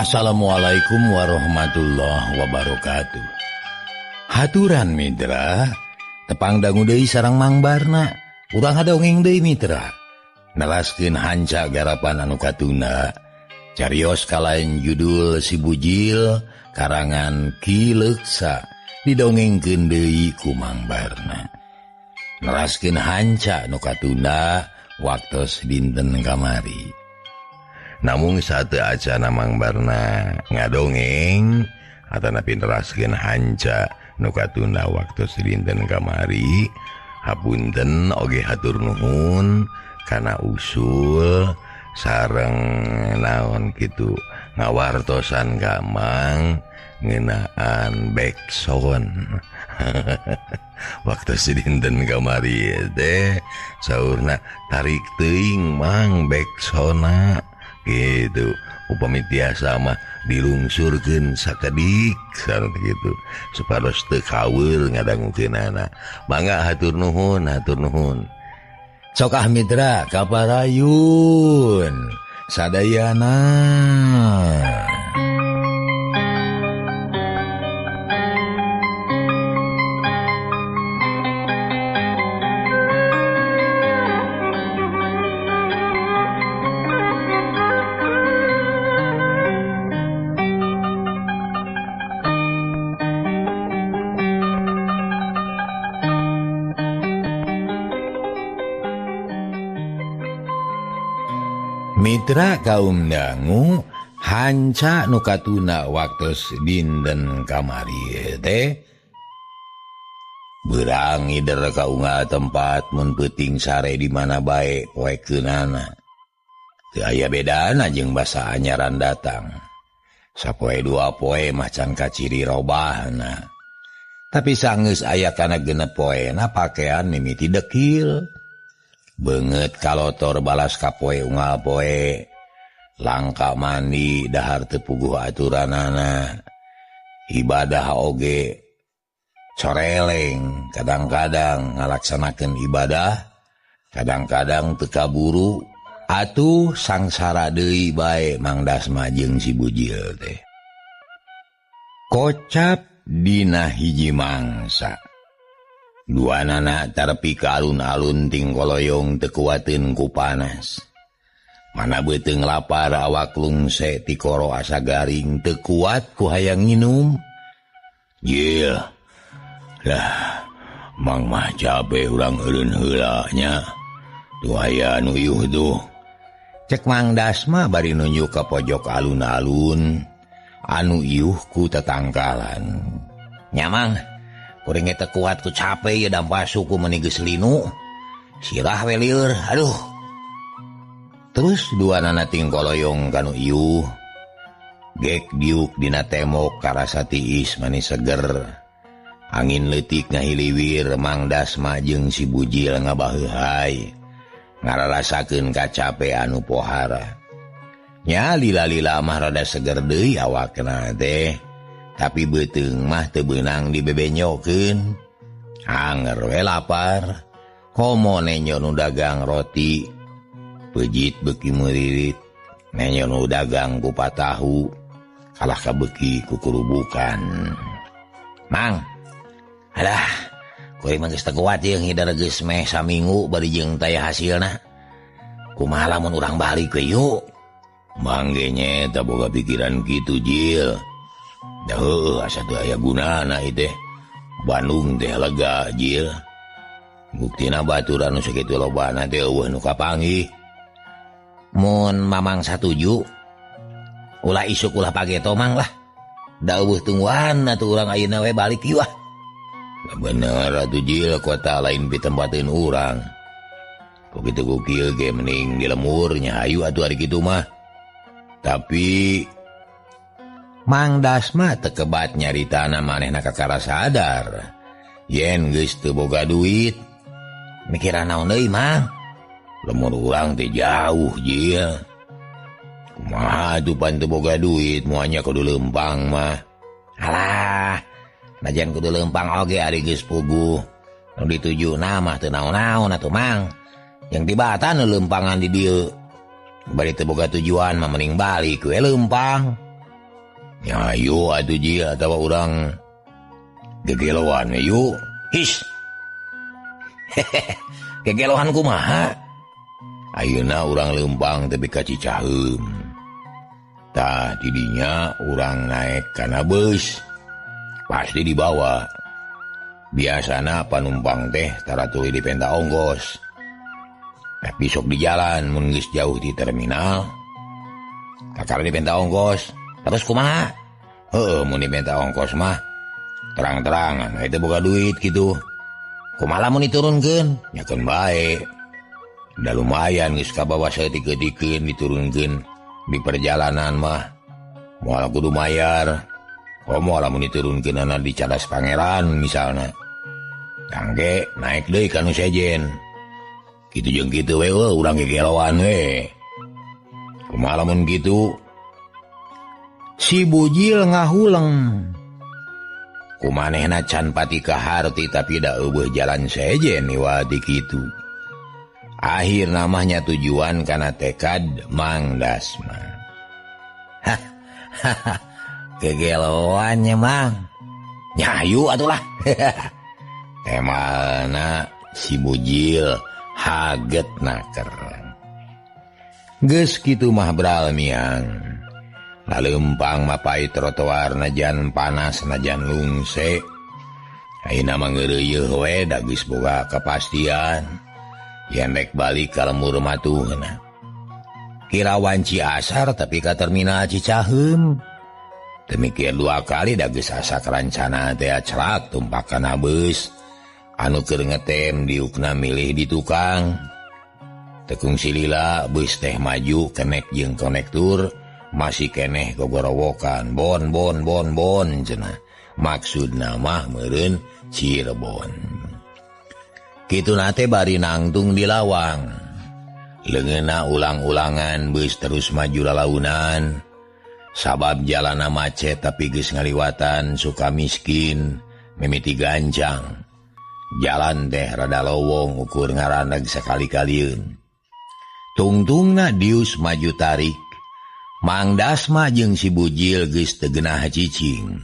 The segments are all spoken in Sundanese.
Assalamualaikum warahmatullahi wabarakatuh. Haturan mitra, tepang dangu deui sareng Mang Barna. Urang hadongeng deui mitra. Nelaskeun hanca garapan anu katuna. Carios kalain judul Si Bujil karangan Ki Leuksa didongengkeun deui ku Mang Barna. Nelaskeun hanca anu katuna waktos dinten kamari. Namun satu acana Mang Barna ngadongeng atanapi neraskeun hanca nu katuna waktu dinten kamari. Hapunten oge hatur nuhun kana usul sareng naon kitu ngawartosan ka Mang ngeunaan backsound. Waktu dinten kamari teh saurna tarik teuing Mang backsoundna gitu. Upami tiasa mah dilungsurkeun sakedik sareng kitu supados teu kaweur ngadangukeunana. Mangga hatur nuhun, hatur nuhun. Sokah mitra kaparayun sadayana. Mitra kaum dangu hanca nu katuna waktos dinten kamari teh beurang ngider ka unggal tempat mun peuting sare di mana bae poekeunana. Teu aya bedana jeung basa anyaran datang. Sapoe dua poe mah can kaciri robahna. Tapi sanggeus aya kana genep poena pakean mimiti dekil. Beungeut kalotor balas ka poe unggal poe. Langka mandi dahar teu puguh aturanana. Ibadah oge coreleng, kadang-kadang ngalaksanakeun ibadah, kadang-kadang teu kaburu. Atuh sangsara deui bae Mang Dasma jeung Si Bujil teh. Kocap dina hiji mangsa. Duanana tarepi ka alun-alun ting koloyong teu kuateun ku panas. Mana beuteung lapar awak lungse ti koro asa garing teu kuat ku hayang nginum. Jil. Lah, Mang mah capek urang eureun heula nya. Tu aya nu ieuh tuh. Cek Mang Dasma bari nunjuk ka pojok alun-alun anu ieuh ku tetangkalan. Nya Mang, kuring teu kuat ku capek ya dampasu ku meuni geus linu. Sirah we lieur, aduh. Terus duanana ting koloyong kanu ieuh. Gek diuk dina temok karasa tiis manis seger. Angin leutik ngahiliwir Mang Dasma jeung Si Bujil ngabaheuhai. Ngararasakeun kacape anu pohara. Nya lila-lila mah rada seger deui awakna teh. Tapi beuteung mah teu beunang dibebenyokeun. Anger we lapar. Komo nenyo nu dagang roti. Peujit beuki meuririt. Nenyo nu dagang kupat tahu. Kalah ka beuki ku kurubukan. Mang. Alah. Kuring mah geus teu kuat ieu ngidar geus meh saminggu bari jeung taya hasilna. Kumaha lamun urang balik we yuk. Mang ge nya eta boga pikiran kitu Jil. Da heueuh asa teu aya gunana ieu teh. Bandung teh lega Jil. Buktina baturan nu sakitu lobana teh eueuh nu kapanggih. Mun Mamang satuju, ulah isuk ulah pageto Mang lah. Da eueuh tungguan atuh urang ayeuna we balik ieu ah. Bener atuh Jil kota lain pitempateun urang. Kok kitu ku kieu ge mending di lemur nya hayu atuh ari kitu mah. Tapi Mang Dasma teu kebat nyaritana manehna kakara sadar. Yen geus teu boga duit. Mikiran naon deui Mang? Lemur urang teh jauh Jil. Kumaha atuh pan teu boga duit moalnya kudu leumpang mah. Alah. Najan kudu leumpang oge ari geus puguh. Nu ditujuna mah teu naon-naon atuh Mang. Yang tibatan nu leumpangan di dieu. Bari teu boga tujuan mah mending balik we leumpang. Ya yuk atuh Ji atawa urang gegeloan yuk. His. Gegeloan kumaha? Ayeuna urang lempang tepi ka Cicaheum. Tah didinya urang naik kana bus. Pasti dibawa. Biasana panumpang teh tara tuluy dipenta ongkos. Tapi sok di jalan mun geus jauh di terminal. Kakara dipenta ongkos. Terus kumaha? Heueuh mun dipenta ongkos mah terang-terangan eta boga duit kitu. Kumaha mun diturunkeun? Nyakeun bae. Da lumayan geus kabawa saeutik-eutikeun diturunkeun di perjalanan mah. Moal kudu mayar. Komo lamun diturunkeunana di Cadas Pangeran misalna. Tangge naik deui ka nu sejen. Kitu jeung kitu we urang gegeloan we. Kumaha lamun kitu? Si bujil ngahuleng. Kumanehna can pati kaharti tapi da eueuh jalan sejen iwati kitu. Akhir namanya tujuan kana tekad Mang Dasma. Gegeloannya Mang. Nyayu atulah. Temalna si bujil haget naker. Geus kitu mah bral miang. Laleumpang mapai trotoar najan panas najan lungse. Ayeuna mah ngeureuyeuh we da geus boga kapastian. Yen rek balik ka lembur matuhna. Kirawan Ciasar tapi ka terminal Cicaheum. Demikir 2 kali da geus asa karancana teh acrak tumpak kana bus. Anu keur ngetem diukna milih di tukang. Tekung silila bus teh maju kenek jeung konektur masih keneh gogorowokan bon cenah. Maksudna mah meureun Cirebon. Kitu nate bari nangtung di lawang. Leungeunna ulang-ulangan bus terus maju lalaunan. Sabab jalana macet tapi geus ngaliwatan Sukamiskin mimiti gancang. Jalan teh rada lowong ukur ngaraneg sakali-kalieun. Tungtungna dius maju tarik. Mang Dasma jeung si bujil geus teu geunah cicing.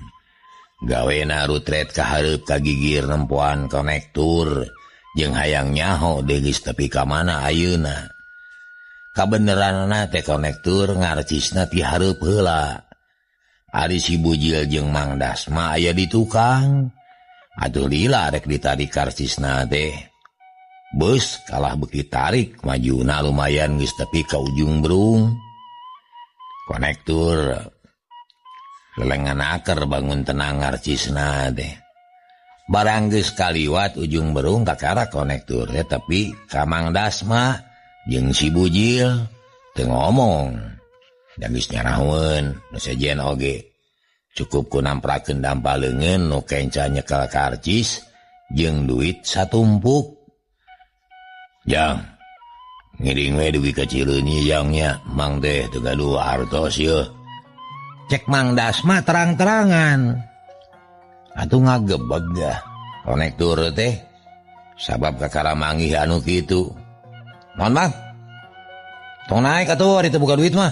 Gawena rutret ka hareup ka gigir nempoan konektur jeung hayang nyaho deui geus tepi ka mana ayeuna. Kabeneranna teh konektur ngarcisna ti hareup heula. Ari si bujil jeung Mang Dasma aya di tukang. Atuh lila rek ditarik karcisna teh. Bus kalah beuki tarik majuna lumayan geus tepi ka ujung berung. Konektur lelengan aker bangun tenang ngarcisna teh. Barang geus kaliwat ujung berung kakara konektur teh tapi ka Mang Dasma jeung si bujil teu ngomong. Da geus nyaraheun nu sejen oge. Cukup ku namprakeun dampal leungeun nu kenca nyekel karcis jeung duit satumpuk. Jang, ngiring we dugi ka Cileunyi jang nya, Mang teh teu gaduh hartos yeuh. Cek Mang Dasma terang-terangan. Atuh ngagebeg dah konektur teh. Sabab kakara manggih anu kitu. Naon Mang? Tong naik atuh ari teu boga duit mah.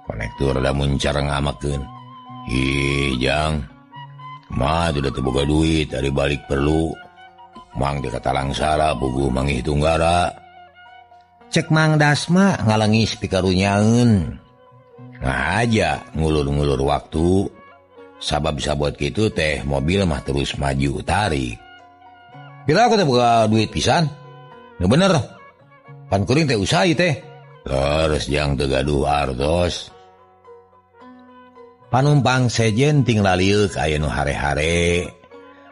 Konektur da muncar ngamakeun. Ih jang, mah udah teu boga duit ari balik perlu. Mang teh katalang sara puguh manggih tunggara. Cek Mang Dasma ngalengis pikarunyaeun. Nah aja ngulur-ngulur waktu. Sabab bisa buat kitu teh mobil mah terus maju tarik. Bila aku teh boga duit pisan. Nu bener. Pan kuring teh usaha teh. Terus jang teu gaduh artos. Panumpang sejen ting laliuk aya nu hare-hare.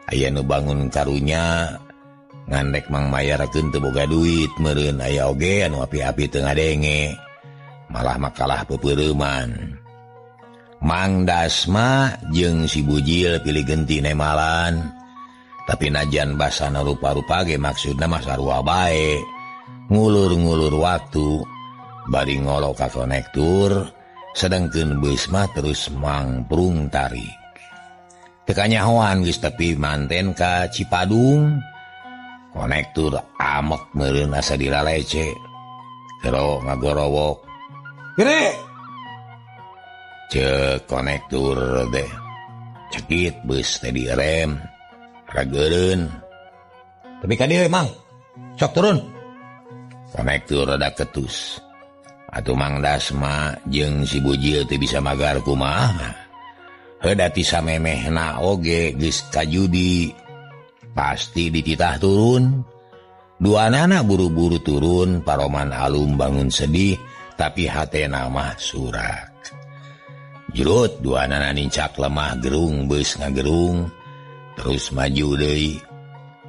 Aya nu bangun karunya. Ngandek Mang mayarakeun teu boga duit meureun aya oge anu api-api teu ngadenge. Malah makalah pepeureuman. Mang Dasma jeung si bujil pilih genti nemalan. Tapi najan basana rupa-rupa ge maksudna mah sarua bae. Ngulur-ngulur waktu bari ngolo ka konektur. Sedangkeun bus mah terus mangprung tarik. Teu kanyahoan geus tepi manten ka Cipadung. Konektur amek meureun asa dilalece. Kero ngagorowok. Kere! cek konektur teh cekit bus teh direm rageureun Tapi ka dieu Mang. Sok turun. konektur rada ketus atuh Mang Dasma jeung si bujil teh bisa magar kumaha heudati samemehna oge geus kajudi pasti dititah turun. Duanana buru-buru turun, Paroman Alum bangun sedih, tapi hatena mah surak. Jerut duanana nincak lemah gerung beus ngagerung, terus maju deui.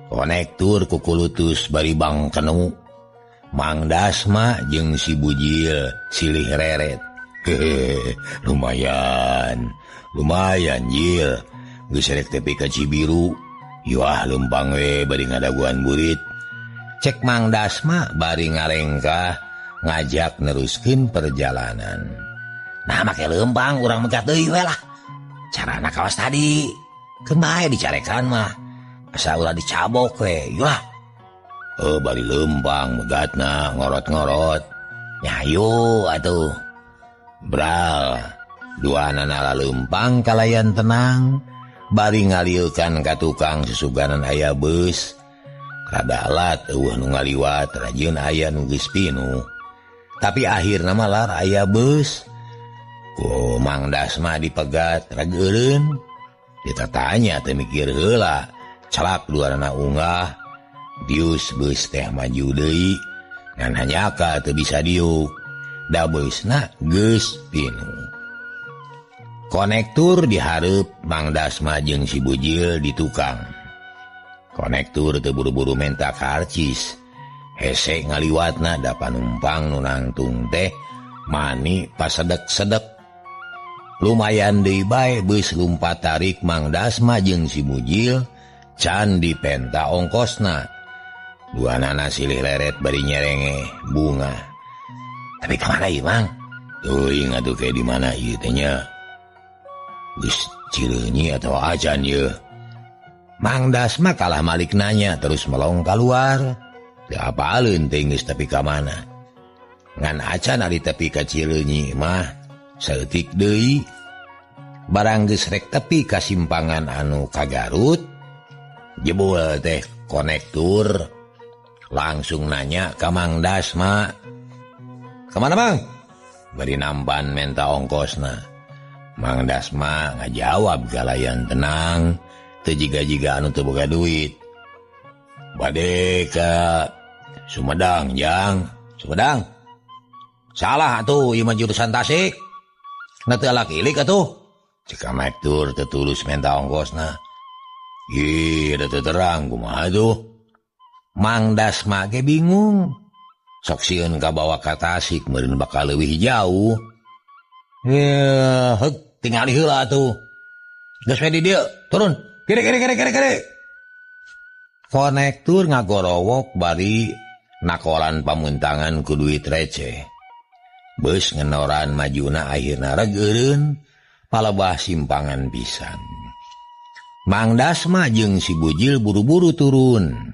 Konektur kukulutus bari bang kenu. Mang Dasma jeung si bujil silih reret. Hehe, lumayan Jil. Geus rek tepi ka Cibiru. Yuah lempang we bari ngadaguan burit. Cek Mang Dasma bari ngarengkah ngajak neruskeun perjalanan. Nah make lempang urang megat deui we lah. Carana kawas tadi. Keun bae dicarekan mah. Asa ulah dicabok we. Yuah. Bari lempang megatna ngorot-ngorot. Nyayo atuh. Bral. Duanana lempang kalayan tenang. Bari ngalieukan ka tukang susuganan aya beus. Rada alat nu ngaliwat rajin aya nu geus pinu. Tapi akhirna mah lar aya beus. Ku Mang Dasma dipegat rageureun. Ditatanya teh mikir heula. Celak duanana unggah. Dius beus teh maju deui. Ngan hanyaka teu bisa diuk. Da beusna geus pinu. Konektur dihareup Mang Dasma jeung si bujil di tukang. Konektur teu buru-buru menta karcis. Hese ngaliwatna da panumpang nu nangtung teh mani pasedek-sedek. Lumayan deui bae beus lumpat tarik Mang Dasma jeung si bujil can dipenta ongkosna. Duanana silih leret bari nyerenge bunga. Tapi kemana ieu Mang? Teuing atuh ke di mana ieu teh nya? Geus Cileunyi atau acan ieu? Mang Dasma kalah malik nanya terus melong keluar. Teu apaleun teh geus tepi ka mana. Ngan acan ari tepi ka Cileunyi mah saeutik deui. Barang geus rek tepi ka simpangan anu ka Garut, jebul teh konektur langsung nanya ka Mang Dasma. "Kemana Mang?" Bari nampan menta ongkosna. Mang Dasma ngajawab galayan tenang. Teu jiga-jiga anu teu boga duit. "Bade ka Sumedang, Jang." "Sumedang? Salah atuh, ieu mah jurusan Tasik. Na teu alak ilik atuh." Cek konektur teu tulus menta ongkosna. "Ih, da teu terang kumaha tuh?" Mang Dasma ge bingung. Sok sieun kabawa ka Tasik meureun bakal leuwih jauh. Heug tingali heula atuh. Geus we di dieu, turun. Kiri. Konektur ngagorowok bari nakolan pamuntangan ku duit receh. Beus ngenoran majuna akhirna rageureun palebah simpangan pisan. Mang Dasma jeung si bujil buru-buru turun.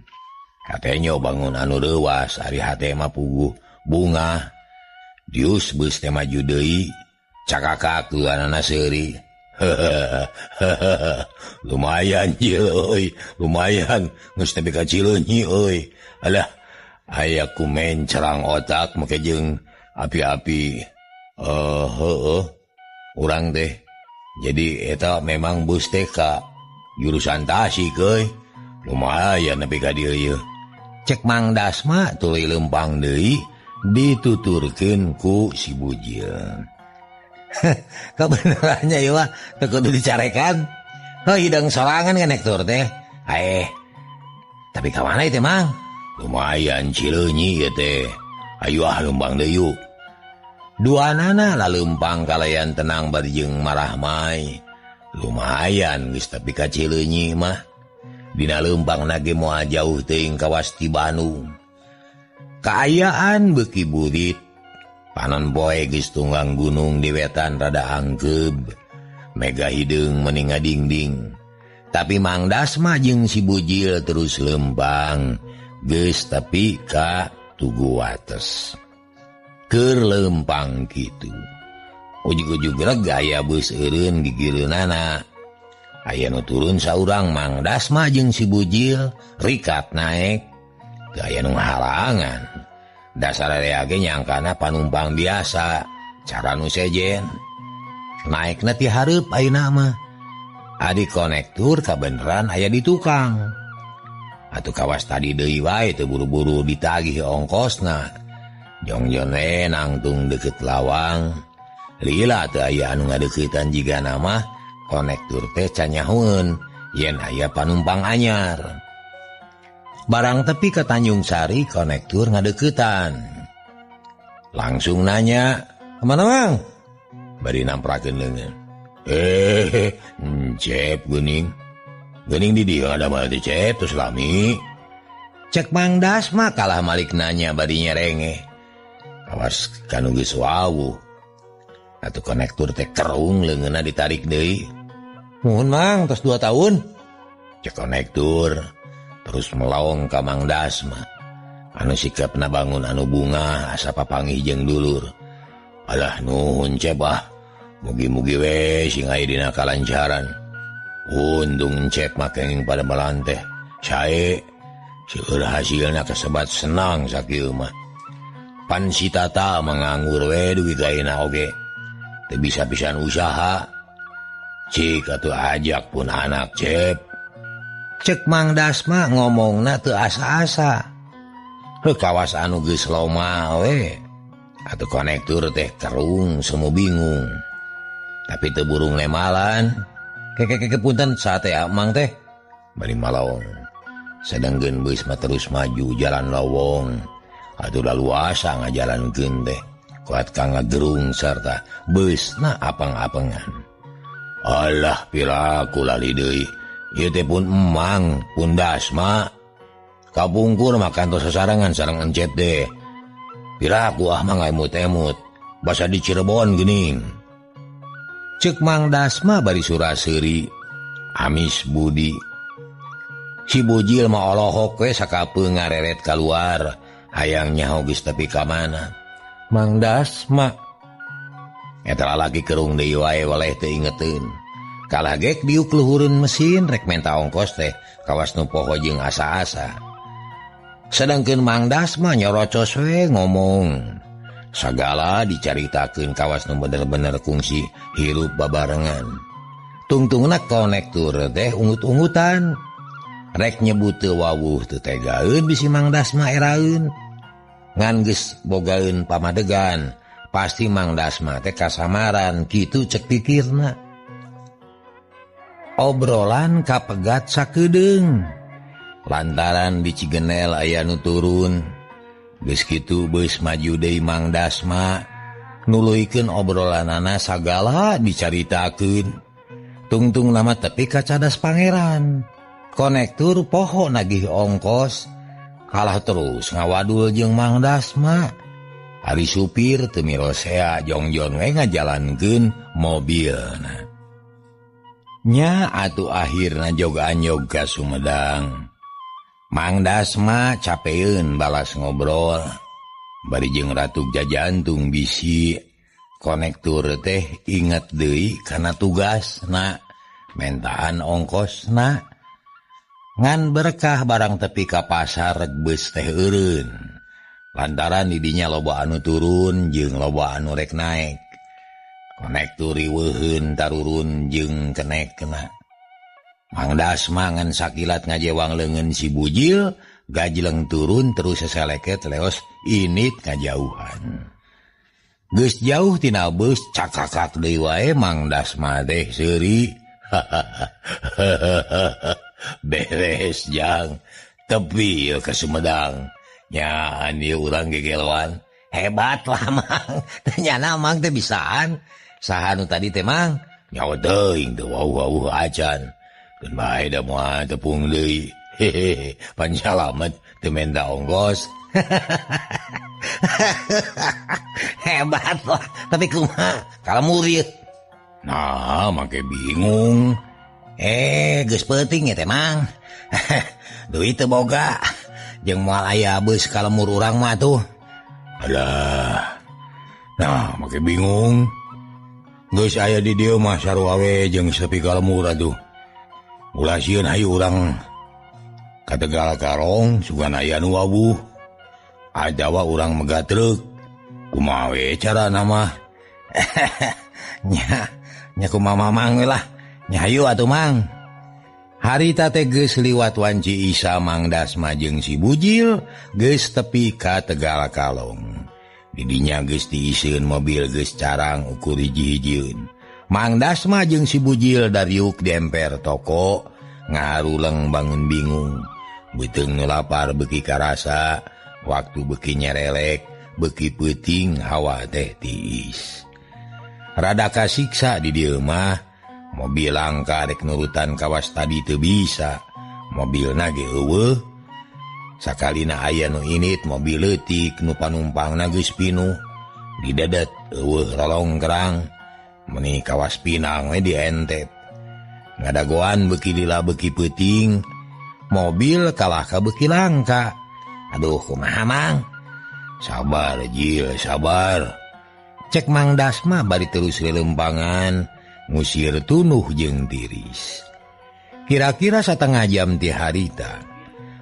Hatenyo bangun anu leuwas ari hate mah puguh bunga. Dius beus teh maju deui. Cakakak duanana seuri. Lumayan Jil euy, lumayan geus tepi ka Cileunyi euy. Alah, aya kumen cerang otak make jeung api-api. Urang teh jadi eta memang bus teh ka jurusan Tasik euy. Lumayan nepi ka dieu ieu. Cek Mang Dasma tuluy lempang deui dituturkeun ku si bujil. Kebenarannya ieu mah teu kudu dicarekan. Hidang sorangan konektur teh. Tapi ka mana ieu teh Mang? Lumayan Cileunyi ieu teh. Ayo lempang deui yuk. Duanana lalempang kalayan tenang bari jeung marah mai. Lumayan geus tepi ka Cileunyi mah. Dina lempangna ge moal jauh teuing ka wasti Bandung. Kaayaan beuki burit. Panon poe geus tunggang gunung di wetan rada angkeub. Mega hideung meuning ngadingding. Tapi Mang Dasma jeung si bujil terus lempang. Geus tepi ka Tugu Wates. Keur lempang kitu. ujug-ujug gaya bus eureun gigireunana. Aya nu turun saurang Mang Dasma jeung si Bujil rikat naik. Teu aya nu halangan. Dasar area ge nyangkana panumpang biasa, cara nu sejen. Naikna ti hareup ayeuna mah. Adi konektur kabeneran aya di tukang. Atuh kawas tadi deui wae teu buru-buru ditagih ongkosna. Jongjon we nangtung deukeut lawang. Lila teu aya anu ngadeuketan jigana mah konektur teh can nyahoeun yen aya panumpang anyar. Barang tepi ke Tanjung Sari konektur ngadeuketan. Langsung nanya, "Kemana Mang?" Bari namprakeun leungeun. Cep geuning. Geuning di dieu ngadamel teh Cep tos lami. Cek Mang Dasma kalah malik nanya bari nyerenge. Awas kanu geus wawuh. Atuh konektur teh kerung leungeunna ditarik deui. "Nuhun Mang, tos 2 tahun." Cek konektur terus melaong ka Mang Dasma. Anu sikapna bangun anu bunga asa papanggih jeung dulur. "Alah nuhun Cep ah. Mugi-mugi we sing aya dina kalancaran." Untung Cep makenging pada balan teh. Sae seueur hasilna kasebat senang sakieu mah. Pan si Tata manganggur we duit ayeuna oge. Teu bisa pisan usaha. Cik atuh ajak pun anak Cep. Cek Mang Dasma ngomongna teu asa-asa. Kawas anu geus loma we. Atuh konektur teh kerung semu bingung. Tapi teu burung lemalan. Punten sate Mang teh. Bari malaong. Sedengkeun beus mah terus maju jalan lowong. Atuh daluasa ngajalankeun teh. Kuat ka ngagerung sarta beusna apang-apengan. Alah piraku lali deui. Ieu teh pun Emang, pun Dasma. Kapungkur mah kantos sasarangan sareng Encep deh. Piraku mah ngaimut-emut. Basa di Cirebon geuning. Ceuk Mang Dasma bari suraseuri. Amis budi. Si Bujil mah olohok we sakapeung ngareret kaluar. Hayang nyaho geus tepi ka mana. Mang Dasma. Eta lalaki kerung deui wae waleh teu ingeteun. Kalah gek diuk luhureun mesin rek menta ongkos teh kawas nu poho jeung asa-asa. Sedangkeun Mang Dasma nyorocos we ngomong. Sagala dicaritakeun kawas nu bener-bener kungsi hirup babarengan. Tungtungna konektur teh ungut-ungutan. Rek nyebut teu wawuh teu tegaeun bisi Mang Dasma eraeun. Ngan geus bogaeun pamadegan, pasti Mang Dasma teh kasamaran kitu cek pikirna. Obrolan kapegat sakedeung. Lantaran di Cigenel aya nu turun. Geus kitu beus maju deui Mang Dasma. Nuluikeun obrolanana sagala dicaritakeun. Tungtung nama tepi ka cadas pangeran. Konektur poho nagih ongkos. Kalah terus ngawadul jeung Mang Dasma. Ari supir teu mirosea jongjon we ngajalankeun mobilna. Nya atuh akhirna jog-anjog ka Sumedang. Mang Dasma capeun balas ngobrol. Bari jeung Ratu Jajantung bisi. Konektur teh inget deui kana tugasna. Mentaan ongkosna. Ngan berkah barang tepi ka pasar rek beus teh eureun. Lantaran di dinya loba anu turun jeung loba anu rek naek. Konektur riweuheun tarurun jeung kenekna. Mang Dasma ngan sakilat ngajewang leungeun si Bujil, gajleng turun terus seseleket leos init ngajauhan. Geus jauh tina beus cakakak deui wae Mang Dasma teh seuri. Beres jang tepi ke Sumedang. Nyaan ieu urang gegelwan. Hebat lah Mang. Ternyata Mang teh bisaan. Saha nu tadi teh Mang? Nyawa teuing teu wauh-wauh acan. Keun bae da moal tepung deui. Hehehe. Pansalamet teu menta ongkos. Hebat lah. Tapi kumaha? Kalamurit. Nah, make bingung. Geus peuting ya teh Mang. Duit teu boga. Jeung moal aya beus kalemur urang mah tuh. Alah. Nah, make bingung. Geus aya di dieu mah sarua jeung sepi kalemur atuh. Ulah sieun hayu urang ka Tegal Karong sugan aya nu wabuh. Ajawa urang megah truk. Kumaha we carana mah? Nya kumaha Mamang we lah. Nya hayu atuh Mang. Harita teh geus liwat wanci Isa Mang Dasma jeung si Bujil geus tepi ka Tegal Kalong. Didinya geus diisieun mobil geus carang ukur hiji-hijieun. Mang Dasma jeung si Bujil dariuk di emper toko ngaruleng bangun bingung. Beuteung nu lapar beuki karasa, waktu beuki nyerelek, beuki peuting hawa teh tiis. Rada kasiksa di dieu mah, mobil langka rek nurutan kawas tadi teu bisa. Mobilna ge eueuh. Sakalina aya nu init mobil leutik nu panumpangna geus pinuh. Didadet eueuh rolongkrang. Meuni kawas Pinang we dientep. Ngadagoan beuki lila beuki peuting. Mobil kalah ka beuki langka. Aduh kumaha Mang? Sabar Jil, sabar. Cek Mang Dasma bari terus lelempangan ngusir tunuh jeung tiris. Kira-kira satengah jam ti harita.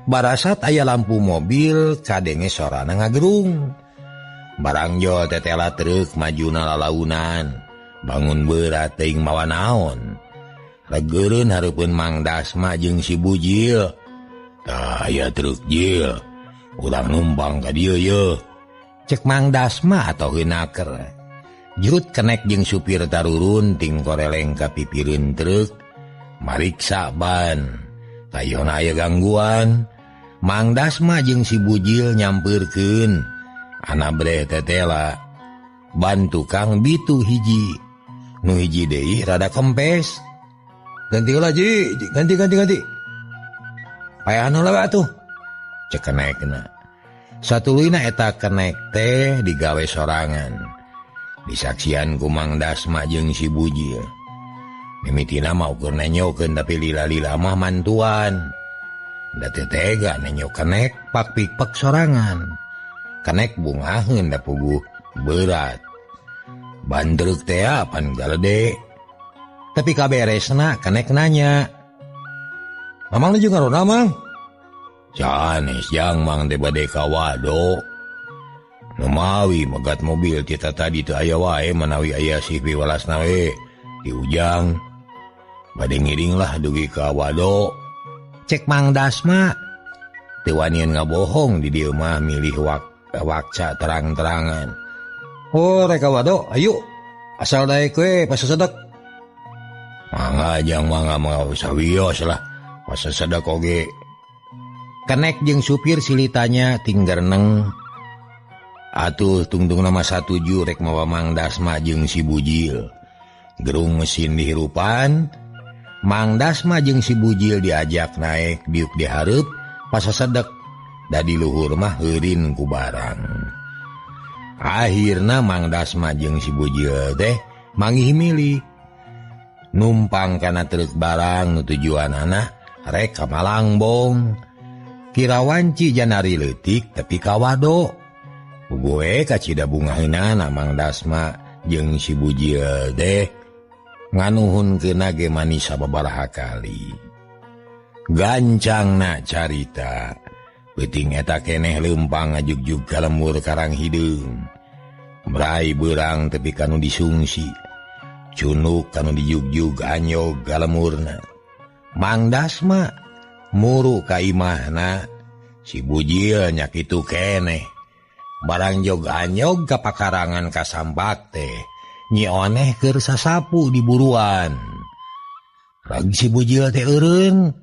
Barasat aya lampu mobil kadenge sorana ngagerung. Barang jo tetela truk majuna lalaunan. Bangun berat teuing mawa naon. Legeureun hareupeun Mang Dasma jeung si Bujil. Tah aya truk Jil. Urang numpang ka dieu yeuh. Cek Mang Dasma atau heunaker. Jut kenek jeung supir tarurun ting koreleng ka pipireun truk. Mariksa ban. Tayona aya gangguan. Mang Dasma jeung si Bujil nyampeurkeun. Anabreh tetela. Ban tukang bitu hiji. Nu hiji deui rada kempes. Ganti heula Ji, ganti. Paehan heula atuh. Cek kenekna. Satuluyna eta kenek teh digawe sorangan. Disaksian ku Mang Dasma jeung si Bujil. Mimitina mah ukur nenyokeun tapi lila-lila mah mantuan. Da teu tega nenyo kenek pak pikpek sorangan. Kenek bungaheun da puguh berat. Ban truk teh pan galede. Tapi kaberesna kenek nanya. Mamang nu juga rona Mang? Sanes jang Mang teh bade ka wado. Nu mawi megat mobil kita tadi teu aya wae manawi aya si piwalasna we di ujang. Bade ngiring lah dugi ka wado. Cek Mang Dasma. Teu wanian ngabohong di dieu mah milih wakca terang-terangan. Oh rek ka wado, ayo. Asal daek we pasasedek. Mangga jang mangga sawios lah. Pasasedek oge. Kenek jeung supir silitanya tinggarneng. Atuh tungtung nama satuju rek mawa Mang Dasma jeung si Bujil. Gerung mesin dihirupan. Mang Dasma jeung si Bujil diajak naik diuk dihareup pasasedek. Da di luhur mah heurin ku barang. Akhirna Mang Dasma jeung si Bujil teh mangih milih. Numpang kana truk barang nu tujuanana rek ka Malangbong. Kira wanci janari leutik tapi ka wado. Puguh ka Cidabungaheunana Mang Dasma jeung si Bujil teh nganuhunkeun ge manis sababaraha kali. Gancangna carita. Peuting eta keneh leumpang ngajugjug ka lemur karang hideung. Mrai beurang tepi kanu disungsi. Cunuk kanu dijugjug anyog ka lemurna. Mang Dasma muru ka imahna. Si Bujil nya kitu keneh. Barang jog anyog ka pakarangan kasambak teh. Nyi oneh keur sasapu di buruan. Rag si Bujil teh eureun.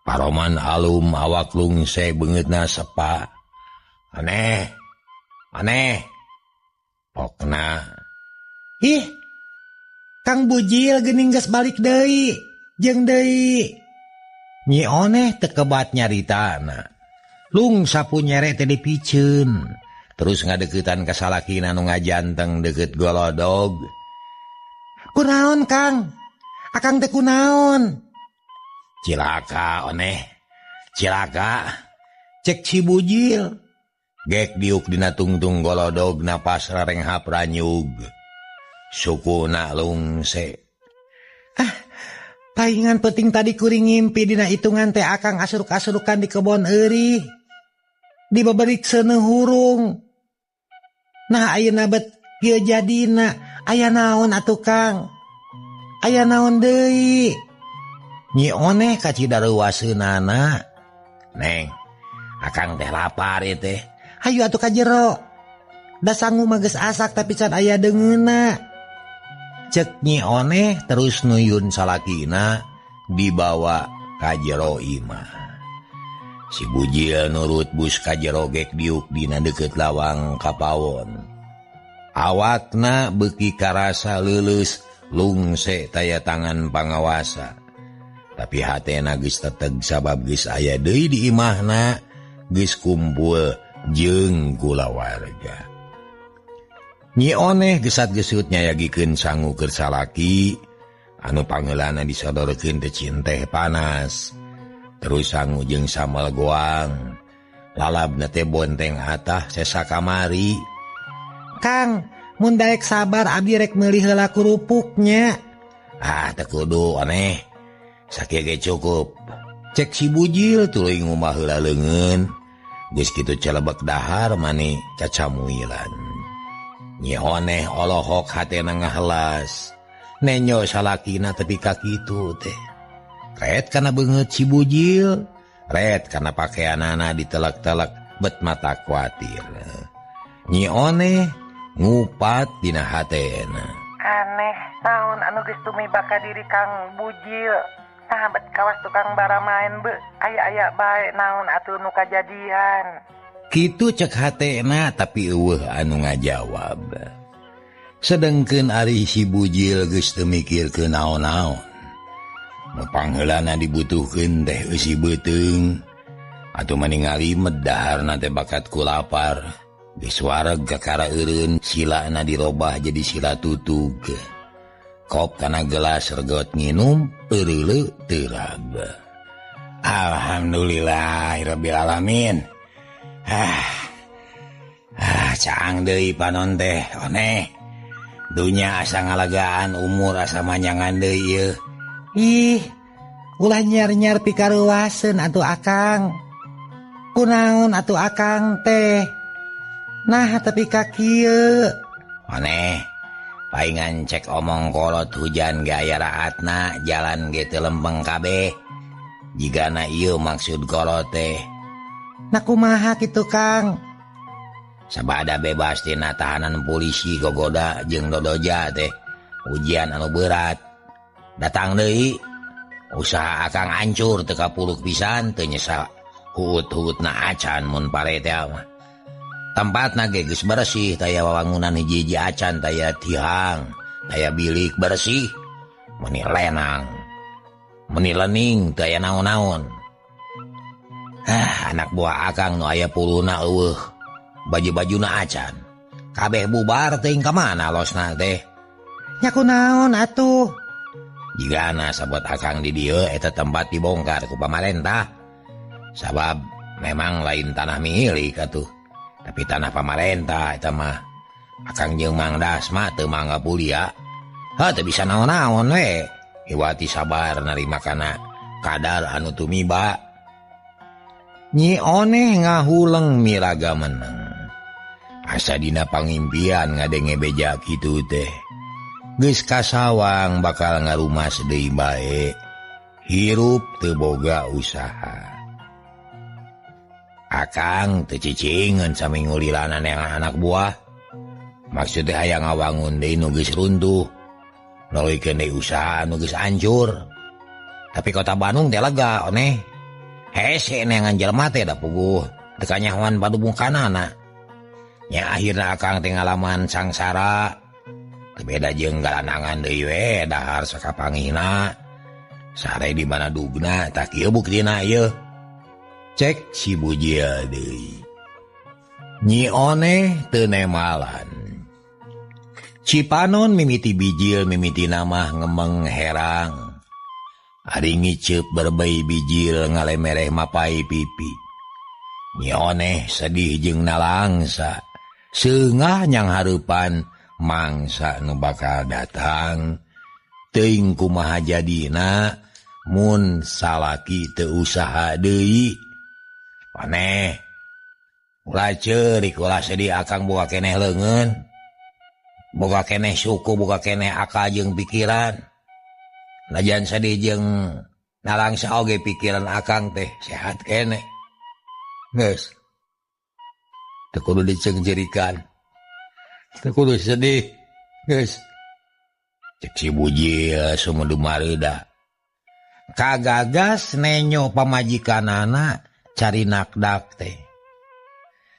Paroman alum awak lungsek beungeutna sepa. Aneh. Pokna. Ih, Kang Bujil geuning geus balik deui. Jeung deui. Nyi oneh teu kebat nyaritana. Lung sapu nyere teh dipiceun. Terus ngadeuketan ka salakina nu ngajanteng deukeut golodog. Kunaon Kang? Akang teh kunaon? Cilaka oneh. Cilaka. Cek si Bujil. Gek diuk dina tungtung golodog napas rarenghap ranyug. sukuna lungse. Paingan penting tadi kuring ngimpi dina hitungan teh akang asuruk-asurukan di kebon euri. Dibaberik seuneu hurung. Nah ayeuna bet ieu jadina, aya naon atuh Kang? Aya naon deui? Nyi Oneh ka cidaruwaseunana. Neng, akang teh lapar ieu teh. Hayu atuh ka jero. Da sangu mah geus asak tapi can aya deungeunna. Cek Nyi Oneh terus nuyun salakina dibawa ka jero imah. Si bujil nurut bus ka jero gek diuk dina deukeut lawang kapawon. Awakna beuki karasa leuleus lungse taya tangan pangawasa. Tapi hatena geus teteg sabab geus aya deui di imahna, geus kumpul jeung kulawarga. Nyi Oneh gesat-gesut nyayagikeun sangu keur salaki, anu pangeulana disodorkeun teh cin teh panas. Terus sangu jeung sambal goang, lalabna teh bonteng atah sesa kamari. Kang, mun daek sabar abdi rek meuli heula kerupuknya. Teu kudu Oneh, sakieu ge cukup. Cek si bujil tuluy ngumah heula leungeun, geus kitu celebek dahar mani cacamuilan. Nyi Oneh olohok hatena ngahelas. Nenyo salakina tepi ka kitu teh. Ret kana beungeut si bujil, ret kana pakaianana ditelek-telek bet mata kuatir. Nyi Oneh ngupat dina hatena. Aneh, naon anu geus tumiba ka diri Kang Bujil. Nah bet kawas tukang baramaen be, aya-aya bae naon atuh nu kajadian. Kitu cek hatena tapi eueuh anu ngajawab. Sedengkeun ari si bujil geus teu mikirkeun naon-naon. Nu pangheulana dibutuhkeun teh eusi beuteung atuh meningali meddaharna teh bakat ku lapar. Geus wareg kakara eureun silana dirobah jadi sila tutug. Kop kana gelas regot nginum eureuleu teurab. Alhamdulillahirabbil alamin. Caang deui panon teh Oneh. Dunya asa ngalagaan umur asa manyangan deui ieu. Ih, ulah nyar-nyar pikaruaseun atuh Akang. Kunaon atuh Akang teh? Nah tapi ka kieu. Oneh, paingan cek omong kolot hujan ge aya raatna, jalan ge teu lempeng kabeh. Jigana ieu maksud kolot teh. Nah kumaha kitu Kang? Sabada bebas tina tahanan polisi gogoda jeung dodoja teh. Ujian anu berat. Datang deui. Usaha Akang hancur teu kapuluk pisan teu nyesal huut-huutna acan mun parete mah. Tempatna ge geus bersih, taya wawangunan hiji-hiji acan, taya tihang, taya bilik bersih. Meni lenang. Meni leuning teu aya naon-naon. Anak buah Akang nu aya puluna eueuh. Baju-bajuna acan. Kabeh bubar teuing ka mana losna teh? Nya kunaon atuh? Jigana sabot Akang di dieu eta tempat dibongkar ku pamarentah. Sabab memang lain tanah milik atuh. Tapi tanah pamarentah eta mah. Akang jeung Mang Dasma teu mangga pulia. Teu bisa naon-naon we. Iwati sabar narima kana kadar anu tumiba. Nyi Oneh ngahuleng miraga meneng. Asa dina pangimpian ngadenge beja kitu teh. Geus kasawang bakal ngarumas deui bae. Hirup teu boga usaha. Akang teu cicingeun sami ngulilanan yang anak buah. Maksudnya hayang ngawangun deui nu geus runtuh. Nuluykeun deui usaha nu geus hancur. Tapi kota Bandung teh lega Oneh. Hese neangan jelema teh da puguh teu kanyahoan padumukanana. Nya akhirna Akang teh ngalaman sangsara. Teu beda jeung galanangan deui we dahar sakapangihna. Sare di mana dugna tak ieu buktina ieu. Cek si bujil deui. Nyi Oneh teu nemalan. Cipanon mimiti bijil mimiti namah ngemeng herang. Ari ngiceup berbei bijil ngalemereh mapai pipi. Nyi Oneh sedih jeung nalangsa. Seungah nyang hareupan mangsa nu bakal datang teuing kumaha jadina mun salaki teu usaha deui. Paneh ulah ceurik ulah sedih akang boga keneh leungeun, boga keneh suku, boga keneh akal jeung pikiran. Lajan sedih jeung nalangsa oge pikiran akang teh sehat keneh. Geus teu kudu dicengjerikan, teu kudu sedih. Geus cek si bujil sumudu mareuda kagagas nenyo pamajikanana cari nakdak teh.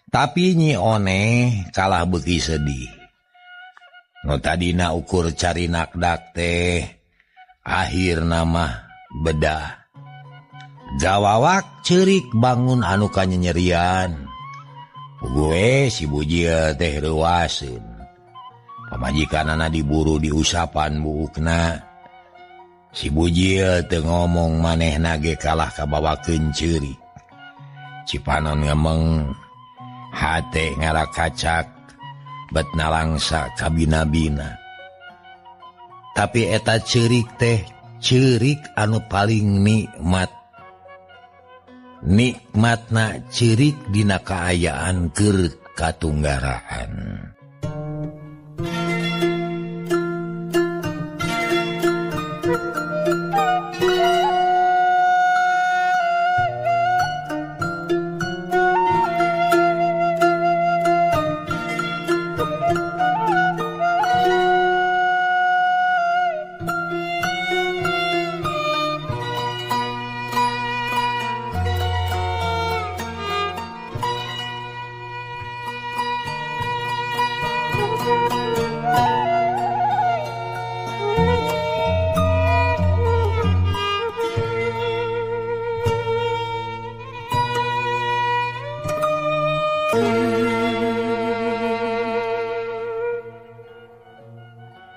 Tapi Nyi Oneh kalah beuki sedih. Nu tadina ukur cari nakdak teh akhirna mah bedah. Gawawak ceurik bangun anu kanyerian. Gue si bujil teh reuaseun. Pamajikanana diburu diusapan buukna. Si bujil teu ngomong manehna ge kalah kabawakeun ceurik. Cipanon ngemeng hate ngarakacak bet nalangsa kabina-bina. Tapi eta ceurik teh ceurik anu paling nikmat. Nikmatna ceurik dina kaayaan keur katunggaraan.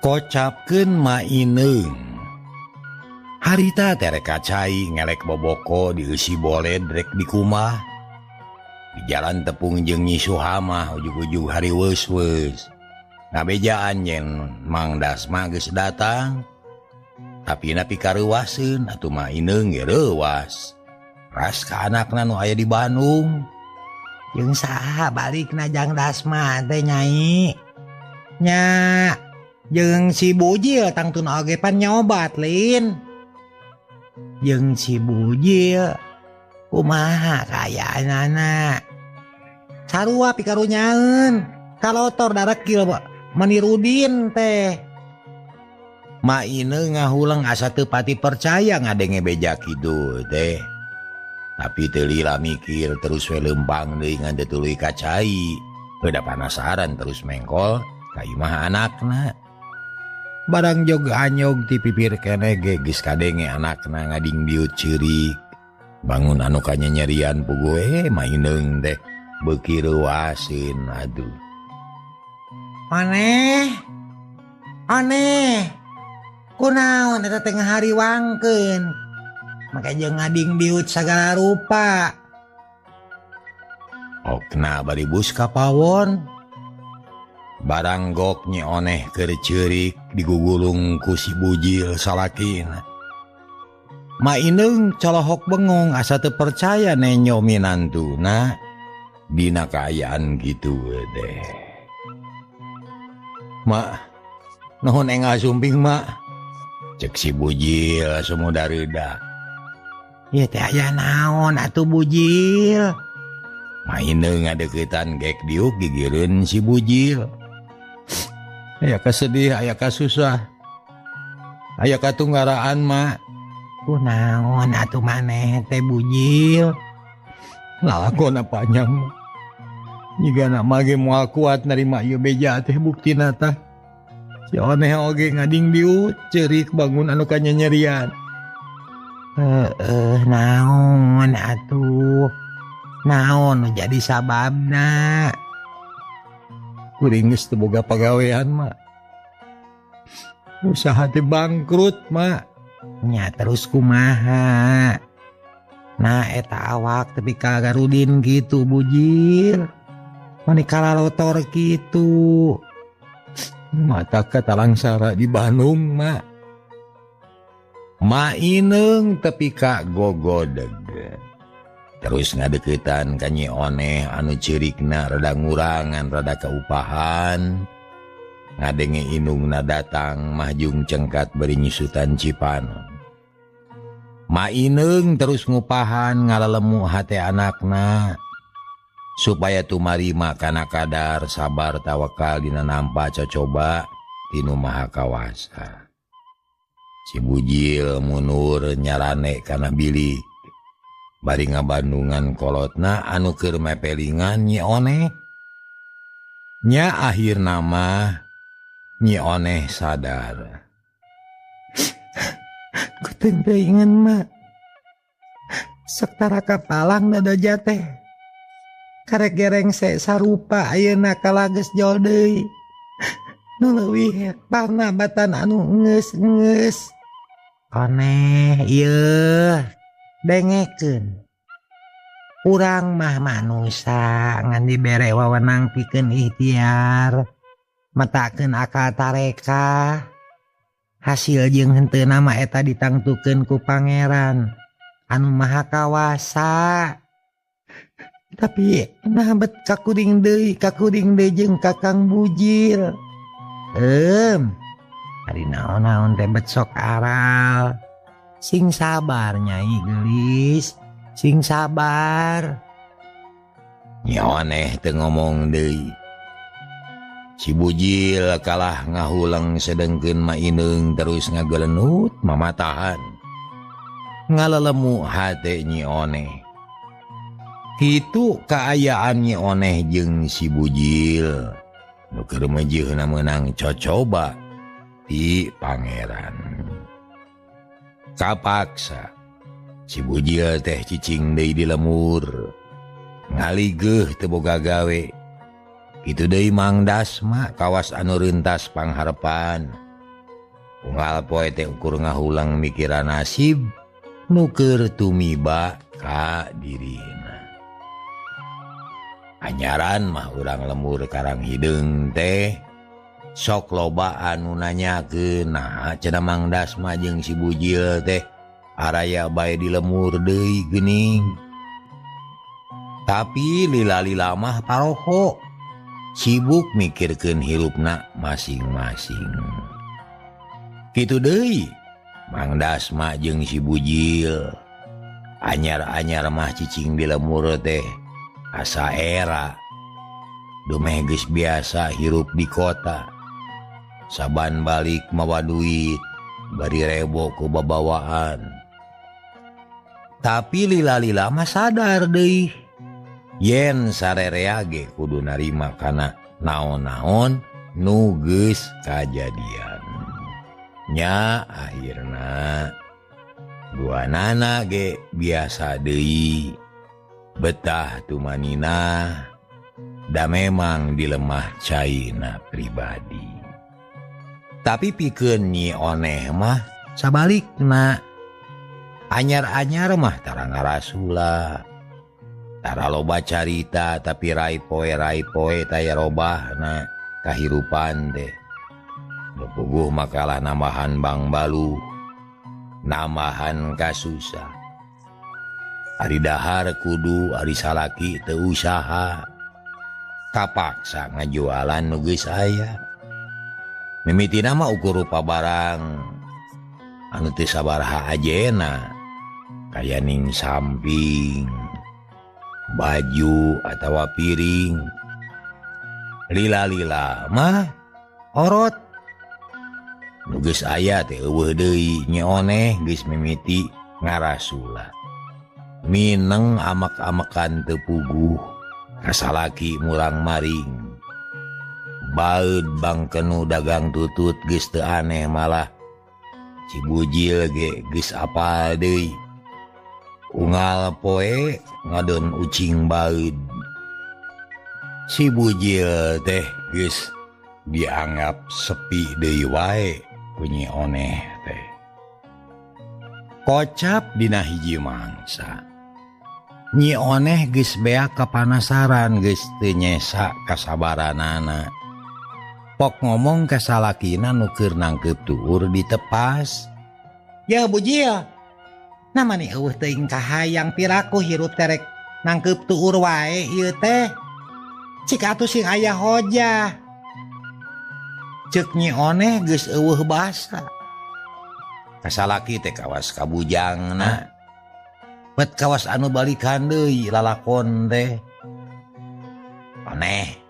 Kocapkeun maineung. Harita terek kacai ngelek boboko dieusi boled rek di kumah. Di jalan tepung jeung Nyi Suhamah ujug-ujug hari weus-weus. Ngabejaan yen Mang Dasma geus datang. Tapi na pikareuwaseun atuh maineung ge reuwas. Ras ka anakna nu aya di Bandung. Jeung saha balikna Jang Dasma teh Nyai? Nya jeung si bujil tangtun oge pan nyobat lin. Jeung si bujil kumaha kayaanana? Sarua pikarunyaeun kalotor darekil menirudin teh. Maineung ngahulang asa teu pati percaya ngadenge beja kitu teh. Tapi teu lila mikir terus we leumpang deui ngan teu tuluy kacai. Beuda panasaran terus mengkol ka imah anakna. Barang jog anyog ti pipir keneh ge geus kadenge anakna ngading diut ceurik. Bangun anu kanyerian pugue maineung teh beuki reuaseun aduh. Oneh. Kunaon eta teh ngahariwangkeun? Make jeung ngading diut sagala rupa. Okna bari bus ka pawon. Barang gok Nyi Oneh keur ceurik digugulung ku si bujil salakina. Maineung colohok bengong asa teu percaya nenyo minantuna dina kaayaan kitu deh. Mak, nuhun enggal sumping mak. Cek si bujil sumudareuda. Ieu teh aya naon atuh bujil? Maineung ngadeuketan gek diuk gigireun si bujil. Aya kasedih, aya kasusah, aya katunggaraan mak. Kunaon atuh maneh teh bujil? Lalakonna panjang mak. Nyigana mage moal kuat narima ieu beja teh buktina tah. Si Oneh oge ngading diut ceurik bangun anu kanyerian. Naon atuh? Naon jadi sababna? Kuring geus teu boga pagawean mak. Usaha teh bangkrut mak. Nya terus kumaha? Nah eta awak tepi kagarudin gitu bujil. Mani kalalotor gitu. mata katalangsara di Bandung mak. Maineng tepi ka gogodeg. Terus ngadeketan ka Nyi Oneh anu cirikna rada ngurangan rada kaupahan. Ngadenge inungna datang mahjung cengkat beri nyusutan Cipanon. Maineng terus ngupahan ngalalemu hate anakna supaya tumarima kana kadar sabar tawakal dina nampa cocoba tinu Maha Kawasa. Si bujil munur nyarane kana bilik bari ngabandungan kolotna anu keur mepelingan Nyi Oneh. Nya akhir nama Nyi Oneh sadar. Kuting teuingan mak. Saktara kapalang nada jateh. Karek gereng se sarupa ayeuna kalages jol deui. Nu leuwih panabatan anu ngeus-ngeus. Oneh ieu dengekeun. Urang mah manusa ngan dibere wewenang pikeun ikhtiar. Matakeun akal tareka. Hasil jeung henteu nama eta ditangtukeun ku Pangeran anu Maha Kawasa. Tapi nahabet kakuring deui jeung Kakang Bujil. Ari naon-naon teh bet sok aral. Sing sabar Nyai gelis, sing sabar. Nyi Oneh teu ngomong deui. Si bujil kalah ngahulang sedengkeun Maineung terus ngagelenut mamatahan. Ngalalemu hate Nyi Oneh. Kitu kaayaan Nyi Oneh jeung si bujil. Nu keur meujeunna meunang cocoba ti Pangeran. Kapaksa si bujil teh cicing deui di lemur. Ngaligeuh teu boga gawe. Itu deui Mang Dasma kawas anu reuntas pangharepan. Unggal poe teh ukur ngahulang mikiran nasib nu keur tumiba ka dirina. Anyaran mah urang lemur Karang Hideung teh sok loba anu nanyakeun naha cenah Mang Dasma jeung si bujil teh araya bae di lemur deui geuning. Tapi lila-lila mah paroho. Sibuk mikirkeun hirupna masing-masing. Kitu deui Mang Dasma jeung si bujil. Anyar-anyar mah cicing di lemur teh asa era. Dumeh geus biasa hirup di kota. Saban balik mawa duit bari rebo ku babawaan. Tapi lila-lila mah sadar deui. Yen sarerea ge kudu narima kana naon-naon nu geus kajadian. Nya akhirna duanana ge biasa deui. Betah tumanina da memang dilemah caina pribadi. Tapi pikeun Nyi Oneh mah sabalikna. Anyar-anyar mah tara ngarasula. Tara loba carita tapi rai poe taya robahna kahirupan teh. Bepuguh makalah nambahan Bang Balu, nambahan kasusah. Ari dahar kudu ari salaki teu usaha. Kapaksa ngajualan nu geus aya. Mimitina mah ukur rupa barang anu teu sabaraha ajena. Kaya ning samping, baju atawa piring. Lila-lila mah orot. Nu geus aya teh eueuh deui Nyi Oneh geus mimiti ngarasula. Mineng amak-amakan teu puguh kasalaki murang maring. Baeud bangkenu dagang tutut geus teu aneh malah. Si bujil ge geus apal deui. Unggal poe ngadon ucing baeud. Si bujil teh geus dianggap sepi deui wae ku Nyi Oneh teh. Kocap dina hiji mangsa. Nyi Oneh geus beak kapanasaran geus teu nyesa kasabaranana. Pok ngomong ke salakina nukir nangkep tuur ditepas. Ya Bujil, nama nih teuing kahayang piraku hirup terek nangkep tuur wae ieu teh. Cik atuh sing aya hoja. Ceuk Nyi Oneh geus eueuh basa. Kasalaki teh kawas kabujangna. Bet kawas anu balikan deui lalakon teh. Oneh.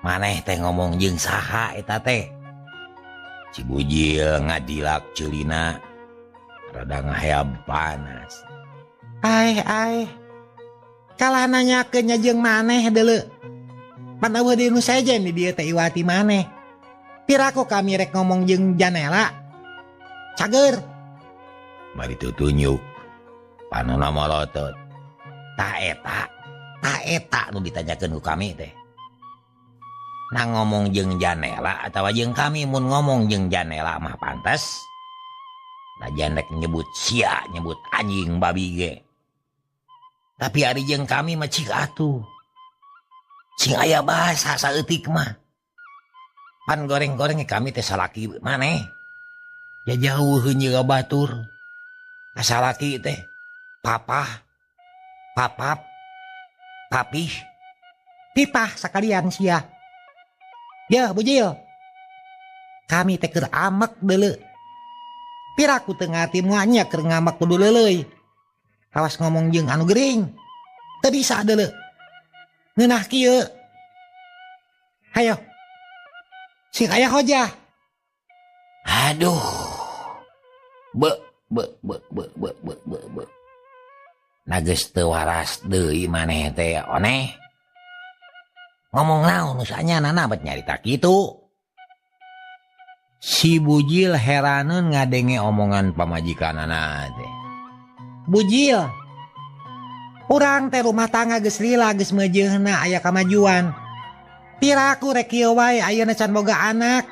Maneh teh ngomong jeung saha eta teh? Cibujil ngadilak ceulina rada ngahayab panas. Ai. Kalah nanyakeun nya jeung maneh deuleu. Pan eueuh di nu sajen di dieu teh iwati maneh. Piraku kami rek ngomong jeung Janela. Cager. Bari tutunyuk. Panonna molotot. Ta eta nu ditanyakeun ku kami teh. Nah ngomong jeung Janela atawa jeung kami mun ngomong jeung Janela mah pantes. Najan rek nyebut sia, nyebut anjing babi ge. Tapi ari jeung kami mah cik atuh. Sing aya bahasa saeutik mah. Pan goreng-goreng kami teh salaki maneh. Ya jauh heunyeul batur. Salaki teh papah, papap, papih, Pipah sakalian sia. Ya Bujil. Kami teh keur amek deuleu. Piraku teu ngarti moalnya keur ngamek kudu leuleuy. Awas ngomong jeung anu gering. Teu bisa deuleu. Ngeunah kieu. Hayo. Sing aya hoja. Aduh. Be. Nageus teu waras deui maneh teh Oneh. Ngomong naon usahanya nana bet nyarita kitu. Si Bujil heraneun ngadenge omongan pamajikanana teh. Bujil. Urang teh rumah tangga geus lila geus meujeunna aya kamajuan. Piraku rek kieu wae ayeuna can boga anak.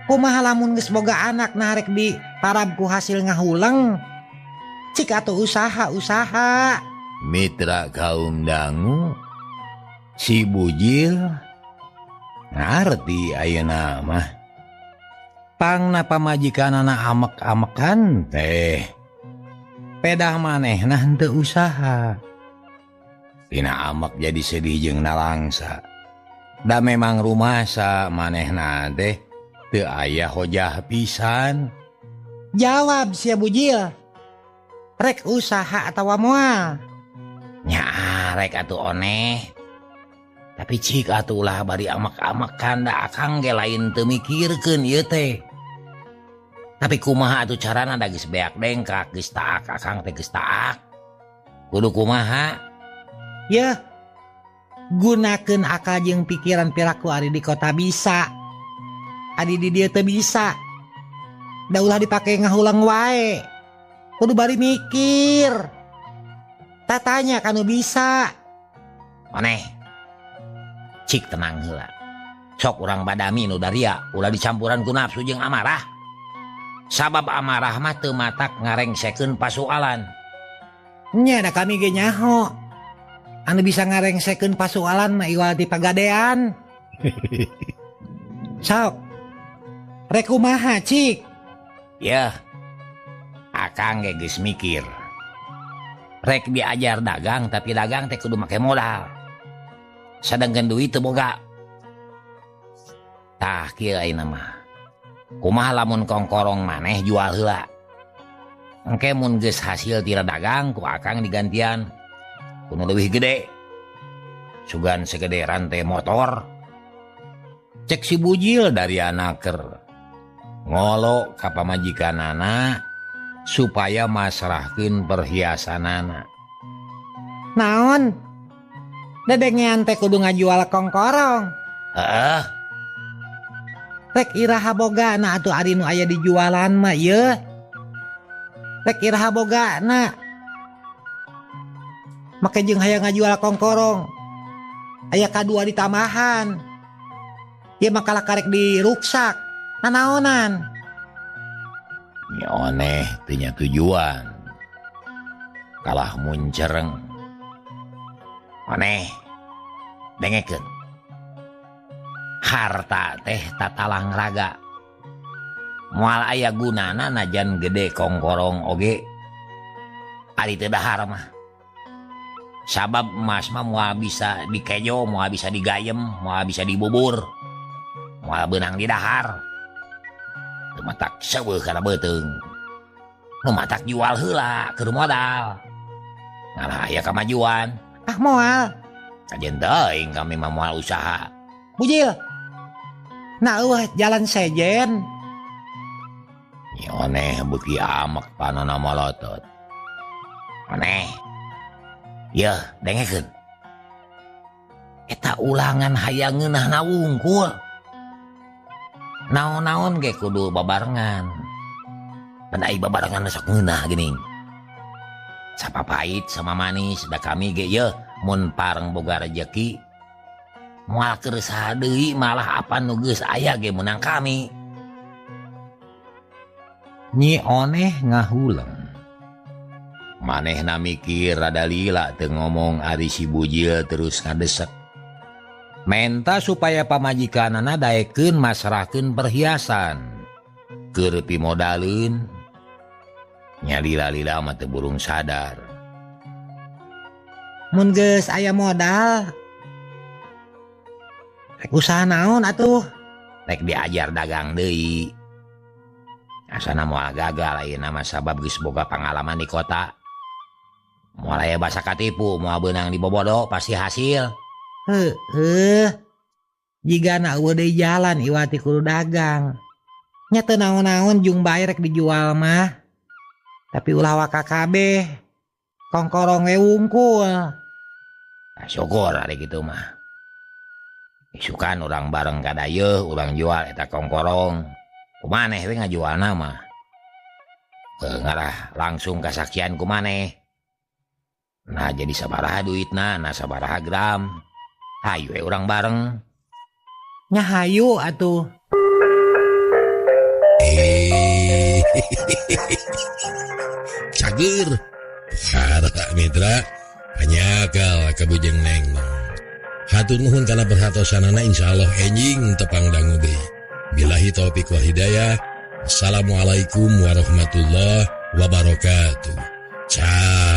Kumaha lamun geus boga anak narek di parabku hasil ngahuleng. Cik atuh usaha. Mitra kaum dangu. Si Bujil ngarti ayeuna mah. Pangna pamajikanana amek-amekan teh. Pedah manehna henteu usaha. Tina amek jadi sedih jeung nalangsa. Da memang rumasa manehna teh teu aya hojah pisan. Jawab sia Bujil. Rek usaha atawa moal? Nya rek atuh Oneh. Tapi cik atuh ulah bari amek-amekan da akang ge lain teu mikirkeun ieu teh. Tapi kumaha atuh carana da geus beak dengkak geus taak akang teh geus taak. Kudu kumaha? Ya. Gunakeun akal jeung pikiran piraku ari di kota bisa. Ari di dieu teu bisa. Da ulah dipake ngahulang wae. Kudu bari mikir. Tatanya kanu bisa. Oneh. Cik tenang heula. Sok urang badami nu daria ulah dicampuran ku nafsu jeung amarah. Sabab amarah mah teu matak ngarengsekeun pasoalan. Nya da kami ge nyaho. Anu bisa ngarengsekeun pasoalan mah iwal di pagadean. Sok. Rek kumaha cik? Yah. Akang ge geus mikir. Rek diajar dagang tapi dagang teh kudu make modal. Sadengkeun duit teu boga. Tah kieu ayeuna mah. Kumaha lamun kongkorong maneh jual heula. Engke mun geus hasil tira dagang ku akang digantian kudu leuwih gede. Sugan segede rantai motor. Cek si Bujil dari anaker. Ngolo ka pamajikanana supaya masrahkeun perhiasanana. Naon? Dedengean teh kudu ngajual kongkorong. Heeh. Rek iraha bogana atuh ari nu aya di jualan mah ieu. Rek iraha bogana. Make jeung hayang ngajual kongkorong. Aya kadua di tamahan. Ieu mah kalah karek di ruksak. Nanaonan? Nya Oneh teu nya tujuan. Kalah muncereng. Oneh dengekeun. harta teh tatalang raga. Moal aya gunana najan gede kongkorong oge. Ari teu dahar mah. Sabab emas mah moal bisa dikejo, moal bisa digayem, moal bisa dibubur. Moal beunang di dahar. Teu matak seueuh kana beuteung. Nu matak jual heula keur modal. Ngalah aya kamajuan. Ah moal. Kajen teuing kami mah moal usaha. Bujil. Nah eueuh jalan sejen. Nyoneh beuki amek panana malotot. Maneh. Yeuh, dengekeun. Eta ulangan hayang ngeunahna wungkul. Naon-naon ge kudu babarengan. Pan ai babarengan sok ngeunah geuning. Sapapait sama manis da kami ge yeuh mun pareng boga rejeki. Moal keur saha deui malah apa nu geus aya ge menang kami. Nyi Oneh ngahuleng. Manehna mikir rada lila teu ngomong ari si Bujil terus ngadesek. Menta supaya pamajikanana daekeun masrahkeun perhiasan. Keur pimodaleun. Nya lila-lila mah teu burung sadar. Mun geus aya modal. Rek usaha naon atuh? Rek diajar dagang deui. Asana moal gagal ayeuna mah sabab geus boga pangalaman di kota. Moal aya basa katipu, moal beunang dibobodo pasti hasil. Heueuh. Jigana eueuh deui jalan iwati kudu dagang. Nya teu naon-naon jung bae rek dijual mah. Tapi ulah waka kabeh. Kongkorong we wungkul. Syukur ari kitu mah. Isukan urang bareng kadayeuh urang jual eta kongkorong. Kumaneh we ngajualna mah. Ngarah langsung kasaksian kumaneh. Nah jadi sabaraha duitna, nah sabaraha gram. Hayu we urang bareng. Nya hayu atuh. Cager. Harta mitra. Hanyakal kabujeng neng. Hatur nuhun kana perhatosanana insyaallah enjing tepang dangu deui. Billahi taufiq wal hidayah. Assalamualaikum warahmatullahi wabarakatuh. Ciao.